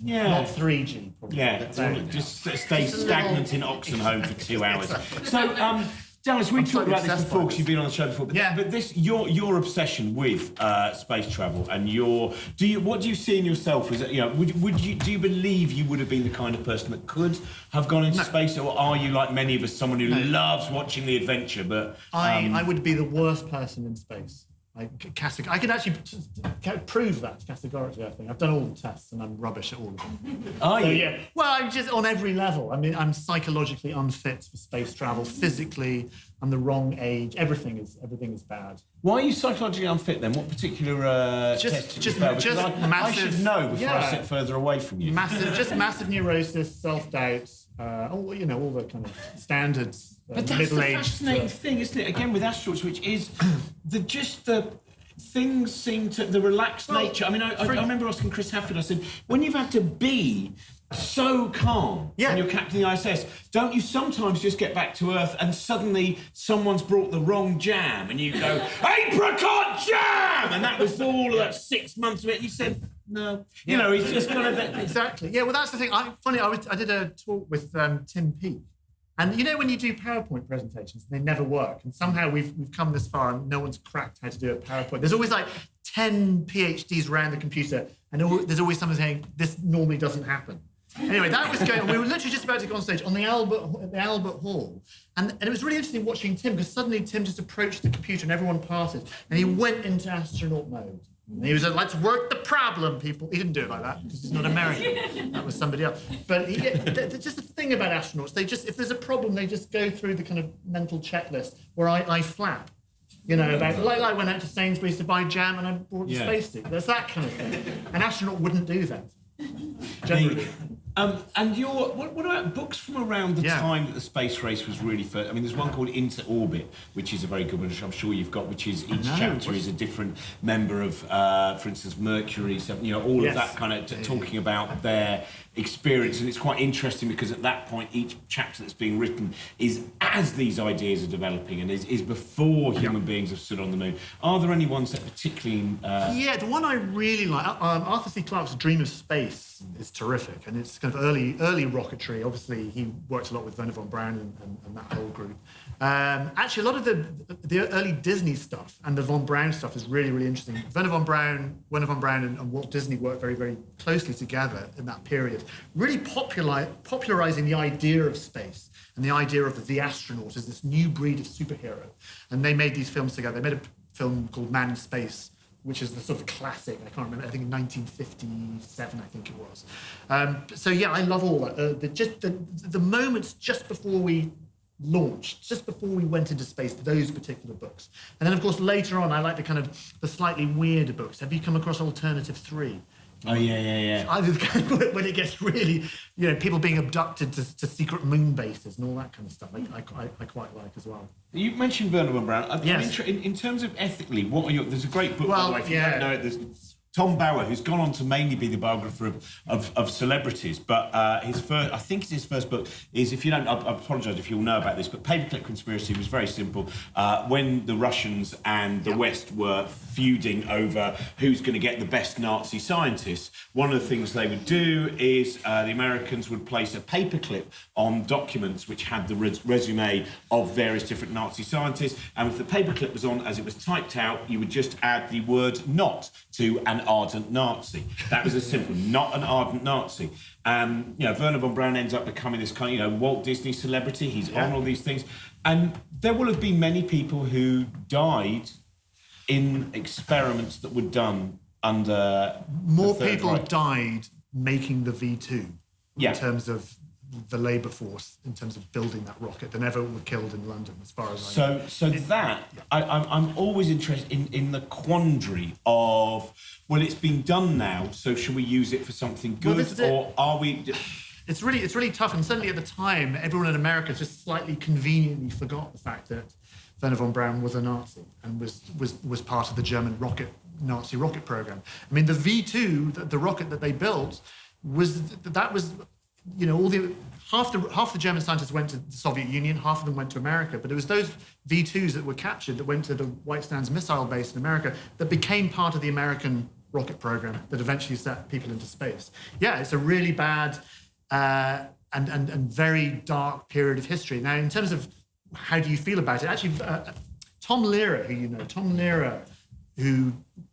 A: Yeah.
C: Not 3G, probably.
A: Yeah, just stay stagnant in Oxenholme for 2 hours. So, Dallas, we talked about this before because you've been on the show before. But this, your obsession with space travel and what do you see in yourself? Is that, you know, do you believe you would have been the kind of person that could have gone into space, or are you like many of us, someone who loves watching the adventure? But
C: I would be the worst person in space. I could actually prove that categorically, I think. I've done all the tests and I'm rubbish at all of them.
A: Are you?
C: Yeah. Well, I'm just on every level. I mean, I'm psychologically unfit for space travel. Physically, I'm the wrong age. Everything is bad.
A: Why are you psychologically unfit then? What particular test did you fail? Because
C: massive.
A: I should know before I sit further away from you.
C: Massive neurosis, self-doubt, all the kind of standards.
A: But that's the fascinating thing, isn't it? Again, with astronauts, which is things seem to, the relaxed nature. I mean, I remember asking Chris Hadfield, I said, when you've had to be so calm when you're captaining the ISS, don't you sometimes just get back to Earth and suddenly someone's brought the wrong jam and you go, apricot jam! And that was all of that 6 months of it. You said, no. You know, he's just kind of...
C: Exactly. Yeah, well, that's the thing. I did a talk with Tim Peake. And you know when you do PowerPoint presentations, they never work. And somehow we've come this far and no one's cracked how to do a PowerPoint. There's always like 10 PhDs around the computer and there's always someone saying, this normally doesn't happen. Anyway, that was going on. We were literally just about to go on stage on the Albert Hall. And it was really interesting watching Tim, because suddenly Tim just approached the computer and everyone passes. And he went into astronaut mode. And he was like, let's work the problem, people. He didn't do it like that, because he's not American. That was somebody else. But just the thing about astronauts, they just, if there's a problem, they just go through the kind of mental checklist where I flap. You know, about, like I went out to Sainsbury's to buy jam and I bought the spacesuit. There's that kind of thing. An astronaut wouldn't do that. Generally.
A: And what about books from around the time that the space race was really first? I mean, there's one called Into Orbit, which is a very good one, which I'm sure you've got, which is each chapter is a different member of, for instance, Mercury, all of that kind of talking about their experience. And it's quite interesting because at that point, each chapter that's being written is as these ideas are developing and is before human beings have stood on the moon. Are there any ones that particularly...
C: the one I really like, Arthur C. Clarke's Dream of Space is terrific, and it's kind of early rocketry. Obviously, he worked a lot with Werner von Braun and that whole group. Actually, a lot of the early Disney stuff and the von Braun stuff is really, really interesting. Werner von Braun and Walt Disney worked very, very closely together in that period, really popularizing the idea of space and the idea of the astronaut as this new breed of superhero. And they made these films together. They made a film called Man in Space, which is the sort of classic. I can't remember. I think in 1957, I think it was. I love all that. The moments just before we launched, just before we went into space, those particular books. And then, of course, later on, I like the slightly weirder books. Have you come across Alternative 3?
A: Oh, yeah.
C: When it gets really, people being abducted to secret moon bases and all that kind of stuff, I quite like as well.
A: You mentioned Werner von Braun.
C: Yes.
A: In terms of ethically, what are there's a great book, by the way, if you don't know it, there's Tom Bauer, who's gone on to mainly be the biographer of celebrities, but his first, I think it's his first book, is, if you don't, I apologise if you'll know about this, but Paperclip Conspiracy was very simple. When the Russians and the West were feuding over who's going to get the best Nazi scientists, one of the things they would do is the Americans would place a paperclip on documents which had the resume of various different Nazi scientists, and if the paperclip was on as it was typed out, you would just add the word "not" to an ardent Nazi. That was as simple, not an ardent Nazi. Werner von Braun ends up becoming this kind of, Walt Disney celebrity. He's on all these things. And there will have been many people who died in experiments that were done under...
C: More people died making the V2 in terms of the labour force, in terms of building that rocket, than ever were killed in London, as far as I know. I'm always interested in the quandary of, well, it's been done now, so should we use it for something good, or are we... It's really tough, and certainly at the time, everyone in America just slightly conveniently forgot the fact that Werner von Braun was a Nazi and was part of the German Nazi rocket program. I mean, the V2, the rocket that they built, was half the German scientists went to the Soviet Union, half of them went to America, but it was those V2s that were captured that went to the White Sands missile base in America that became part of the American rocket program that eventually set people into space. Yeah, it's a really bad and very dark period of history. Now, in terms of how do you feel about it, actually, Tom Lehrer, who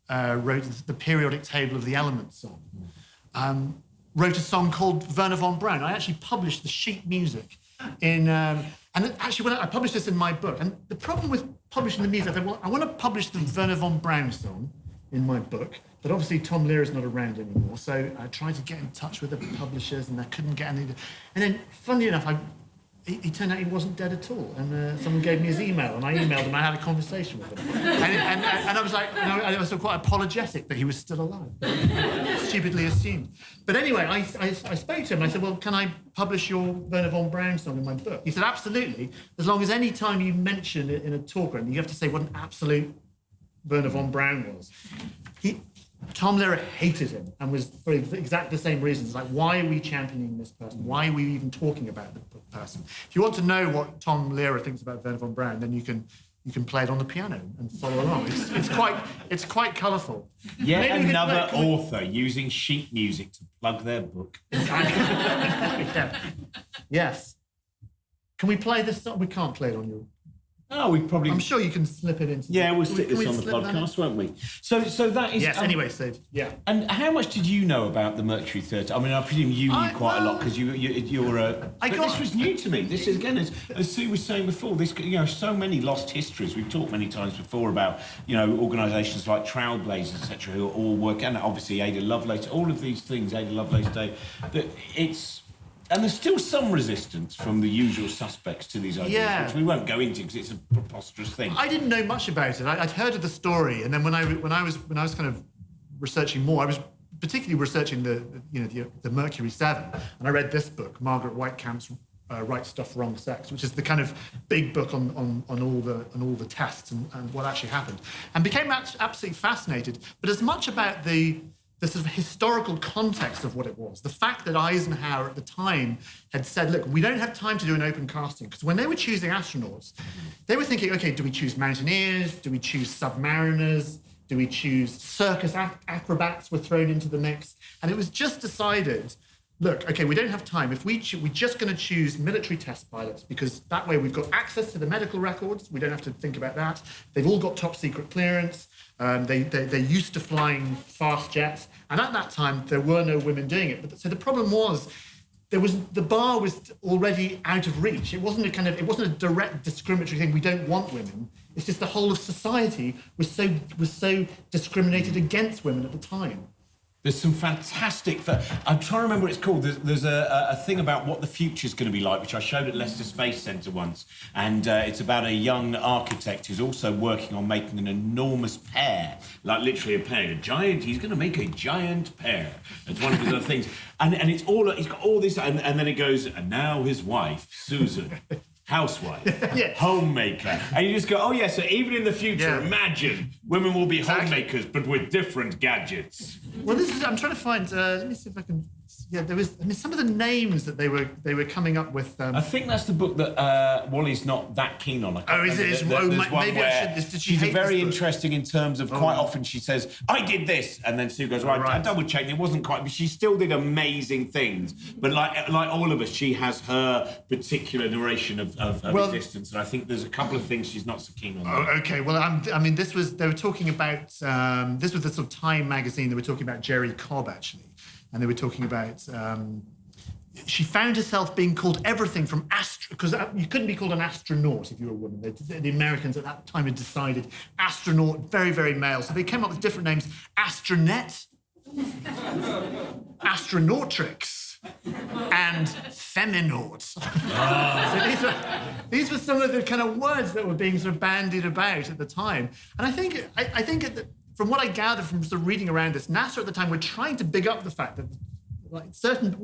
C: wrote the periodic table of the elements song, wrote a song called Werner von Braun. I actually published the sheet music in... and actually, when I published this in my book, and the problem with publishing the music, I thought, well, I want to publish the Werner von Braun song in my book, but obviously Tom Lehrer's not around anymore, so I tried to get in touch with the publishers, and I couldn't get any... And then, funnily enough, he turned out he wasn't dead at all, and someone gave me his email, and I emailed him, and I had a conversation with him. And I was like, I was quite apologetic that he was still alive, stupidly assumed. But anyway, I spoke to him, and I said, well, can I publish your Werner von Braun song in my book? He said, absolutely, as long as any time you mention it in a talk, and you have to say what an absolute Werner von Braun was. Tom Lehrer hated him and was for exactly the same reasons. Like, why are we championing this person? Why are we even talking about the person? If you want to know what Tom Lehrer thinks about Werner von Braun, then you can play it on the piano and follow along. It's quite colourful.
A: Yet another author using sheet music to plug their book.
C: Yeah. Yes. Can we play this song? We can't play it on your...
A: Oh, we probably...
C: I'm sure you can slip it into...
A: Yeah, we'll stick this on the podcast, won't we? So that is...
C: Yes, anyway, so, yeah.
A: And how much did you know about the Mercury Theatre? I mean, I presume you knew quite a lot, because you're a... This was new to me. This is, again, as Sue was saying before, this, so many lost histories. We've talked many times before about, organisations like Trailblazers, etc., who are all working, and obviously Ada Lovelace, all of these things, Ada Lovelace Day, that it's... And there's still some resistance from the usual suspects to these ideas, which we won't go into because it's a preposterous thing.
C: I didn't know much about it. I'd heard of the story, and then when I was kind of researching more, I was particularly researching the Mercury 7, and I read this book, Margaret Whitecamp's Right Stuff, Wrong Sex, which is the kind of big book on all the tests and what actually happened, and became absolutely fascinated. But as much about the sort of historical context of what it was. The fact that Eisenhower at the time had said, look, we don't have time to do an open casting. Because when they were choosing astronauts, they were thinking, okay, do we choose mountaineers? Do we choose submariners? Do we choose circus acrobats were thrown into the mix? And it was just decided, look, okay, we don't have time. We're just going to choose military test pilots because that way we've got access to the medical records. We don't have to think about that. They've all got top secret clearance. They're used to flying fast jets, and at that time there were no women doing it. So the problem was, the bar was already out of reach. It wasn't a direct discriminatory thing. We don't want women. It's just the whole of society was so discriminated against women at the time.
A: There's some fantastic... I'm trying to remember what it's called. There's a thing about what the future's going to be like, which I showed at Leicester Space Centre once. And it's about a young architect who's also working on making an enormous pear. Like literally a pear. He's going to make a giant pear. It's one of his other things. And it's all... He's got all this... And then it goes, and now his wife, Susan... housewife, homemaker. And you just go, oh, yeah, so even in the future, imagine women will be homemakers, but with different gadgets.
C: Well, I'm trying to find, let me see if I can, some of the names that they were coming up with.
A: I think that's the book that Wally's not that keen on.
C: Is it? Maybe I should.
A: She's very interesting in terms of quite often she says, I did this. And then Sue goes, I double-checked, it wasn't quite, but she still did amazing things. But like all of us, she has her particular narration of existence. And I think there's a couple of things she's not so keen on.
C: Oh, okay. Well, they were talking about, this was the sort of Time magazine, they were talking about Jerry Cobb, actually. And they were talking about, she found herself being called everything from because you couldn't be called an astronaut if you were a woman. The Americans at that time had decided astronaut, very, very male. So they came up with different names, astronet, astronautrix, and feminaut. So these were some of the kind of words that were being sort of bandied about at the time. And I think from what I gather from sort of reading around this, NASA at the time were trying to big up the fact that we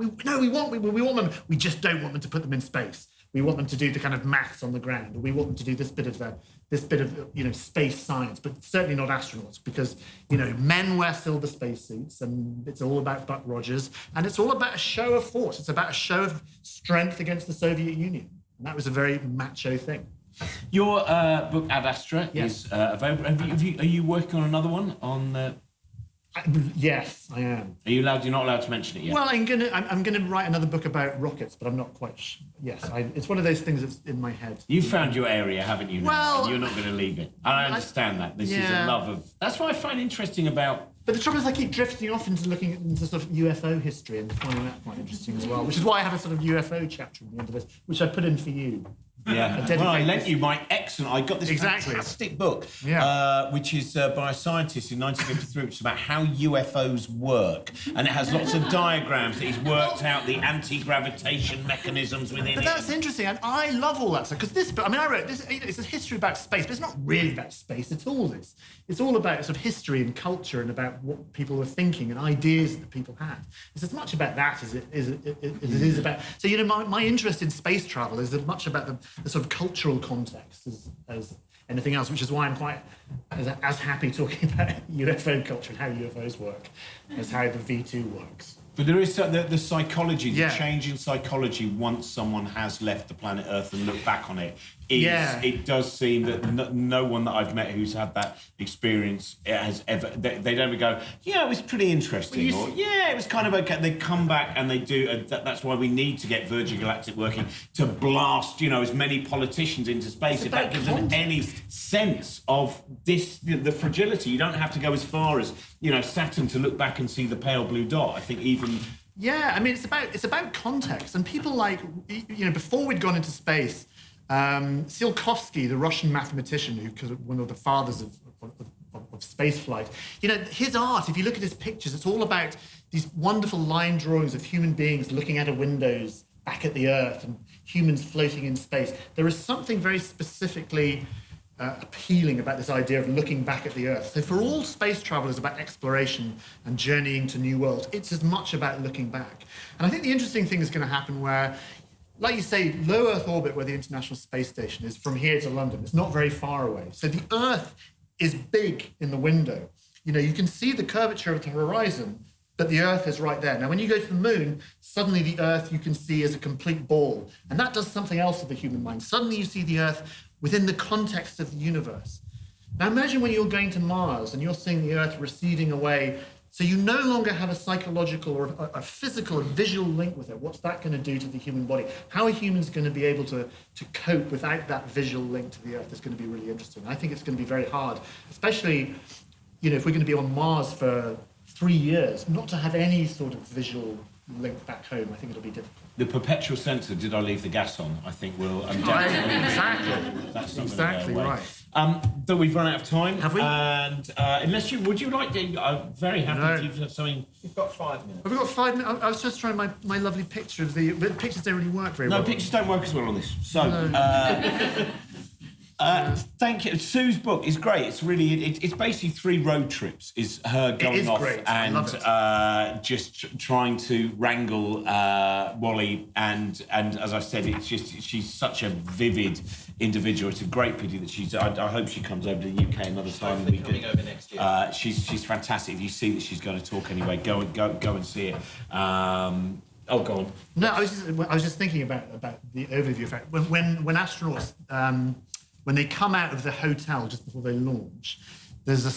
C: want them. We just don't want them to put them in space. We want them to do the kind of maths on the ground, or we want them to do this bit of space science, but certainly not astronauts, because men wear silver spacesuits, and it's all about Buck Rogers, and it's all about a show of force. It's about a show of strength against the Soviet Union, and that was a very macho thing.
A: Your book Ad Astra is available. Are you working on another one on?
C: Yes, I am.
A: Are you allowed? You're not allowed to mention it yet.
C: Well, I'm gonna write another book about rockets, but I'm not quite. Yes, it's one of those things that's in my head.
A: You found your area, haven't you? Now?
C: Well,
A: and you're not going to leave it. And I understand that. This is a love of. That's what I find interesting about.
C: But the trouble is, I keep drifting off into looking into sort of UFO history and finding that quite interesting as well. Which is why I have a sort of UFO chapter at the end of this, which I put in for you.
A: Yeah, well, I lent you my excellent... I got this fantastic book, which is by a scientist in 1953, which is about how UFOs work. And it has lots of diagrams that he's worked out, the anti-gravitation mechanisms within it.
C: But that's interesting, and I love all that stuff, because this book, I wrote this, it's a history about space, but it's not really about space at all, this. It's all about sort of history and culture and about what people were thinking and ideas that people had. It's as much about that as it is about... So, my interest in space travel is as much about the sort of cultural context as anything else, which is why I'm quite as happy talking about UFO culture and how UFOs work as how the V2 works.
A: But there is the psychology, the change in psychology once someone has left the planet Earth and looked back on it. It does seem that no one that I've met who's had that experience has ever. They don't go, yeah, it was pretty interesting, or yeah, it was kind of okay. They come back and they do. That's why we need to get Virgin Galactic working to blast, as many politicians into space. If that gives them any sense of the fragility, you don't have to go as far as Saturn to look back and see the pale blue dot. I think even.
C: Yeah, I mean it's about context, and people before we'd gone into space. Tsiolkovsky, the Russian mathematician, who's one of the fathers of space flight, his art, if you look at his pictures, it's all about these wonderful line drawings of human beings looking out of windows back at the Earth and humans floating in space. There is something very specifically appealing about this idea of looking back at the Earth. So for all space travel is about exploration and journeying to new worlds, it's as much about looking back. And I think the interesting thing is going to happen where, like you say, low Earth orbit, where the International Space Station is, from here to London, it's not very far away. So the Earth is big in the window. You can see the curvature of the horizon, but the Earth is right there. Now, when you go to the moon, suddenly the Earth you can see as a complete ball. And that does something else to the human mind. Suddenly you see the Earth within the context of the universe. Now, imagine when you're going to Mars and you're seeing the Earth receding away. So you no longer have a psychological or a physical, a visual link with it. What's that going to do to the human body? How are humans going to be able to cope without that visual link to the Earth? Is going to be really interesting. I think it's going to be very hard, especially, if we're going to be on Mars for 3 years, not to have any sort of visual link back home. I think it'll be difficult.
A: The perpetual sensor, did I leave the gas on? I think will
C: exactly.
A: That's not
C: exactly right.
A: Though we've run out of time.
C: Have we?
A: And unless would you like to? I'm very happy to have something.
D: We've got 5 minutes.
C: Have we got 5 minutes? I was just trying my lovely picture of the. But pictures don't really work very well.
A: No, pictures don't work as well on this. So. Thank you. Sue's book is great. It's really, it's basically 3 road trips. Is her going off
C: great.
A: and just trying to wrangle Wally and as I said, it's just she's such a vivid individual. It's a great pity that she's. I hope she comes over to the UK another time.
D: Coming over next year.
A: She's fantastic. If you see that she's going to talk anyway, go and see it. Oh, go on.
C: No, I was just thinking about the overview effect when astronauts. When they come out of the hotel just before they launch, there's a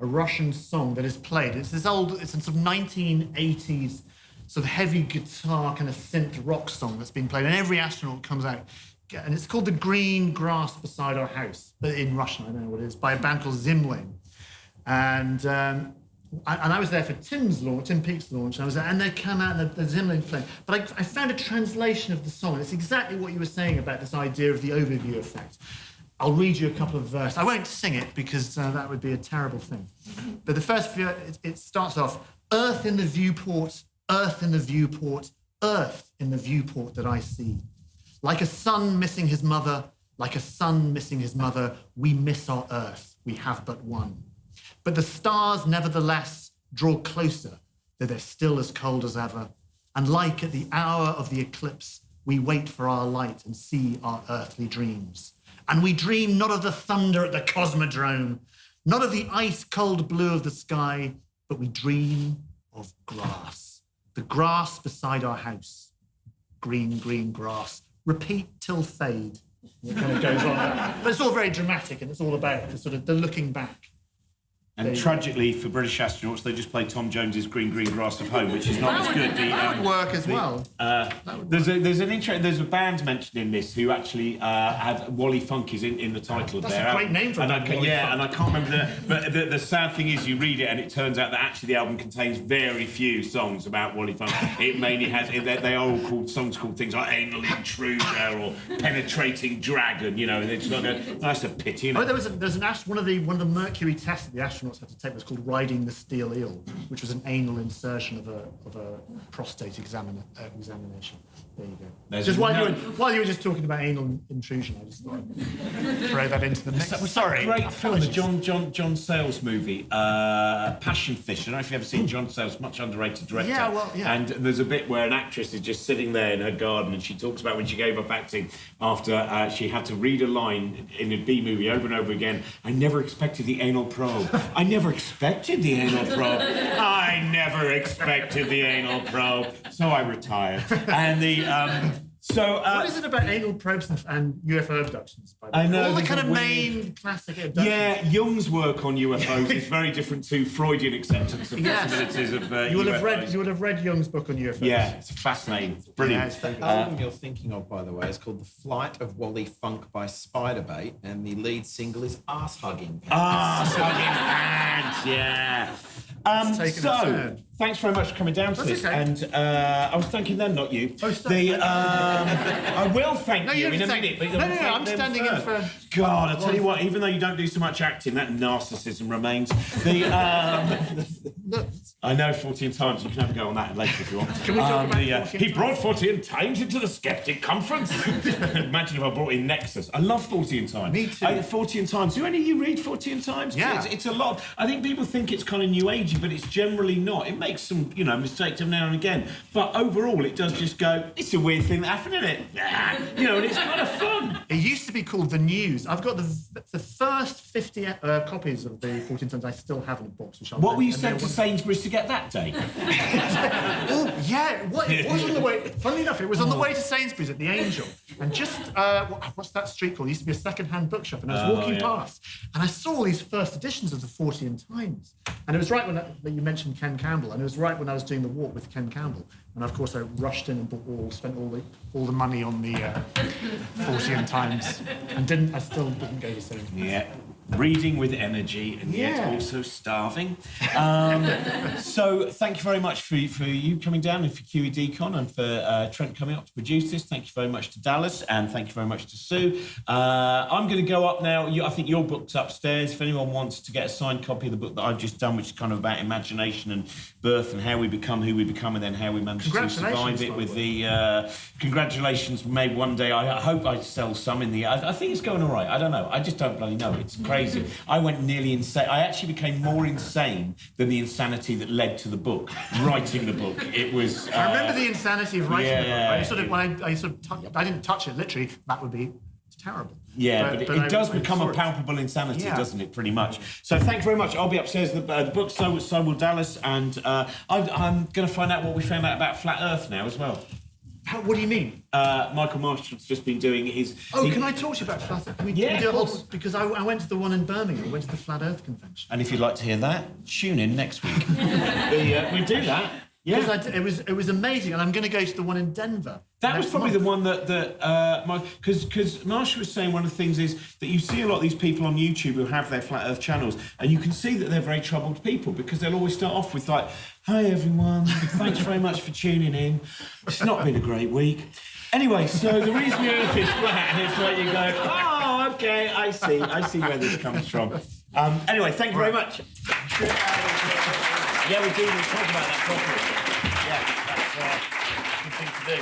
C: Russian song that is played. It's this it's a sort of 1980s sort of heavy guitar kind of synth rock song that's being played, and every astronaut comes out, and it's called "The Green Grass Beside Our House," but in Russian, I don't know what it is, by a band called Zimlin, and I was there for Tim Peake's launch, and I was there, and they come out and the Zimlin playing. But I found a translation of the song, and it's exactly what you were saying about this idea of the overview effect. I'll read you a couple of verses. I won't sing it because that would be a terrible thing. But the first few, it starts off, Earth in the viewport, Earth in the viewport, Earth in the viewport that I see. Like a son missing his mother, like a son missing his mother, we miss our Earth, we have but one. But the stars nevertheless draw closer, though they're still as cold as ever. And like at the hour of the eclipse, we wait for our light and see our earthly dreams. And we dream not of the thunder at the cosmodrome, not of the ice-cold blue of the sky, but we dream of grass. The grass beside our house. Green, green grass. Repeat till fade. It kind of goes on. But it's all very dramatic, and it's all about the looking back.
A: And tragically for British astronauts, they just played Tom Jones's Green Green Grass of Home, which is not as good.
C: That would work as well.
A: There's a band mentioned in this who actually had Wally Funk is in the title.
C: That's a great name for it.
A: And I can't remember but the sad thing is, you read it and it turns out that actually the album contains very few songs about Wally Funk. It mainly has. They are all called songs called things like Anal Intruder or Penetrating Dragon. It's not. That's a pity.
C: There was one of the Mercury tests that the astronauts astronauts had to take was called Riding the Steel Eel, which was an anal insertion of a prostate examination. There you go. Just while you were just talking about anal intrusion, I just thought I'd throw that into the mix. Sorry.
A: Great film, the John Sayles movie, Passion Fish. I don't know if you've ever seen John Sayles, much underrated director.
C: Yeah.
A: And there's a bit where an actress is just sitting there in her garden, and she talks about when she gave up acting after she had to read a line in a B movie over and over again. I never expected the anal probe. I never expected the anal probe. I never expected the anal probe. So I retired. And the
C: what is it about anal probes and UFO abductions? By the way?
A: I know
C: all the kind of main classic abductions.
A: Yeah, Jung's work on UFOs is very different to Freudian acceptance of possibilities of
C: you would have read Jung's book on UFOs.
A: Yeah, it's fascinating. It's brilliant.
C: Yeah, it's very good.
D: The album you're thinking of, by the way, is called The Flight of Wally Funk by Spiderbait, and the lead single is Ass Hugging Pants.
A: Pants, yeah. Thanks very much for coming down to this.
C: Okay.
A: And I was thanking them, not you.
C: Oh,
A: I will thank you in a minute. But
C: I'm standing in for...
A: God, I'll tell you what, even though you don't do so much acting, that narcissism remains. I know 14 times. You can have a go on that later if you want.
C: Can we talk about
A: he brought 14 times into the Skeptic Conference. Imagine if I brought in Nexus. I love 14 times.
C: Me too.
A: 14 times. Do any of you read 14 times?
C: Yeah.
A: It's a lot. I think people think it's kind of new agey, but it's generally not. It makes some, mistakes every now and again. But overall, it does just go, it's a weird thing that happened, isn't it? And it's kind of fun.
C: It used to be called The News. I've got the first 50 copies of the 14 times I still have in a box.
A: What were you sent to Sainsbury's to get that day?
C: It was on the way. Funnily enough, it was on the way to Sainsbury's at the Angel, and just what's that street called? It used to be a second-hand bookshop, and I was walking past, and I saw all these first editions of the 14 times, and it was right when you mentioned Ken Campbell, and it was right when I was doing the walk with Ken Campbell, and of course I rushed in and spent all the money on the 14 times, and I still didn't go to Sainsbury's.
A: Yeah. Reading with energy and yet also starving. So thank you very much for you coming down and for QE Decon and for Trent coming up to produce this. Thank you very much to Dallas and thank you very much to Sue. I'm going to go up now. I think your book's upstairs. If anyone wants to get a signed copy of the book that I've just done, which is kind of about imagination and birth and how we become who we become and then how we manage to survive it with the... congratulations, maybe one day. I hope I sell some in the... I think it's going all right. I don't know. I just don't bloody know. It's crazy. I went nearly insane. I actually became more insane than the insanity that led to the book, writing the book. It was...
C: I remember the insanity of writing the book. I didn't touch it literally. That would be terrible.
A: Yeah, but it does become a palpable insanity, doesn't it, pretty much? So thank you very much. I'll be upstairs with the book, so will Dallas, and I'm going to find out what we found out about Flat Earth now as well.
C: What do you mean?
A: Michael Marshall's just been doing his...
C: can I talk to you about Flat Earth? Can we do a whole... Because I went to the one in Birmingham. I went to the Flat Earth Convention.
A: And if you'd like to hear that, tune in next week. We do that. Yeah,
C: it was amazing, and I'm going to go to the one in Denver.
A: That was probably the one because Marshall was saying one of the things is that you see a lot of these people on YouTube who have their Flat Earth channels, and you can see that they're very troubled people because they'll always start off with like, "Hi everyone, thanks very much for tuning in. It's not been a great week." Anyway, so the reason the Earth is flat, and it's like you go, "Oh, okay, I see where this comes from." Anyway, thank you very much. Yeah, we do. We'll talk about that properly. Yeah, that's a good thing to do.